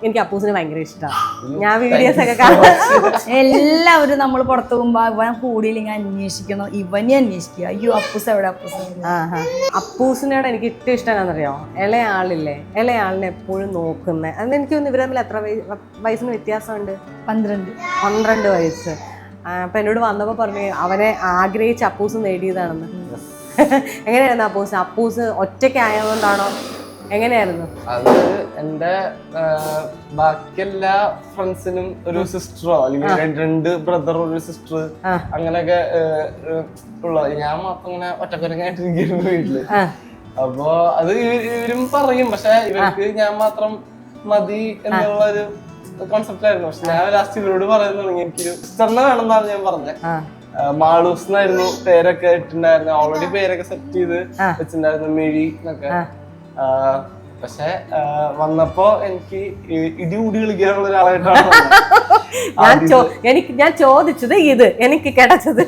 എനിക്ക് അപ്പൂസിനെ ഭയങ്കര ഇഷ്ടമാണ്. ഞാൻ വീഡിയോസ് ഒക്കെ കാണാം. എല്ലാവരും നമ്മൾ പുറത്തു പോകുമ്പോ ഇവൻ കൂടിയില്ലെങ്കിൽ അന്വേഷിക്കണം, ഇവനെ അന്വേഷിക്കുക. അയ്യോ അപ്പൂസ് എവിടെ, അപ്പൂസ് അപ്പൂസിനോട് എനിക്ക് ഏറ്റവും ഇഷ്ടം എന്താണെന്നറിയോ, ഇളയാളില്ലേ, ഇളയാളിനെ എപ്പോഴും നോക്കുന്നത്. അന്ന് എനിക്ക് തോന്നുന്നു ഇവർ തമ്മിൽ എത്ര വയസ്സിന് വ്യത്യാസമുണ്ട്? 12 വയസ്സ്. അപ്പൊ എന്നോട് വന്നപ്പോ പറഞ്ഞു അവനെ ആഗ്രഹിച്ച് അപ്പൂസ് നേടിയതാണെന്ന്. എങ്ങനെയായിരുന്നു അപ്പൂസ് ഒറ്റയ്ക്ക് ആയതുകൊണ്ടാണോ, എങ്ങനെയായിരുന്നു? അത് എന്റെ ബാക്കി എല്ലാ ഫ്രണ്ട്സിനും ഒരു സിസ്റ്ററോ അല്ലെങ്കിൽ 2 ബ്രദർ ഒരു സിസ്റ്റർ അങ്ങനെയൊക്കെ ഉള്ള, ഞാൻ മാത്രം ഇങ്ങനെ ഒറ്റക്കൊരങ്ങായിട്ടിരിക്കുന്നു വീട്ടില്. അപ്പൊ അത് ഇവരും പറയും, പക്ഷെ ഇവർക്ക് ഞാൻ മാത്രം മതി എന്നുള്ള ഒരു കോൺസെപ്റ്റ് ആയിരുന്നു. പക്ഷെ ഞാൻ ലാസ്റ്റ് ഇവരോട് പറയാൻ തുടങ്ങി എനിക്കൊരു സിസ്റ്ററിനെ വേണമെന്നാണ് ഞാൻ പറഞ്ഞത്. മാളൂസ് എന്നായിരുന്നു പേരൊക്കെ ഇട്ടുണ്ടായിരുന്നു, ഓൾറെഡി പേരൊക്കെ സെറ്റ് ചെയ്ത് വെച്ചിട്ടുണ്ടായിരുന്നു, മെഴി എന്നൊക്കെ. പക്ഷെ വന്നപ്പോ എനിക്ക് ഇടികൂടി കളിക്കാനുള്ള ഒരാളായിട്ടാണ് ഞാൻ ചോദിച്ചത് ഇത്, എനിക്ക് കിടച്ചത്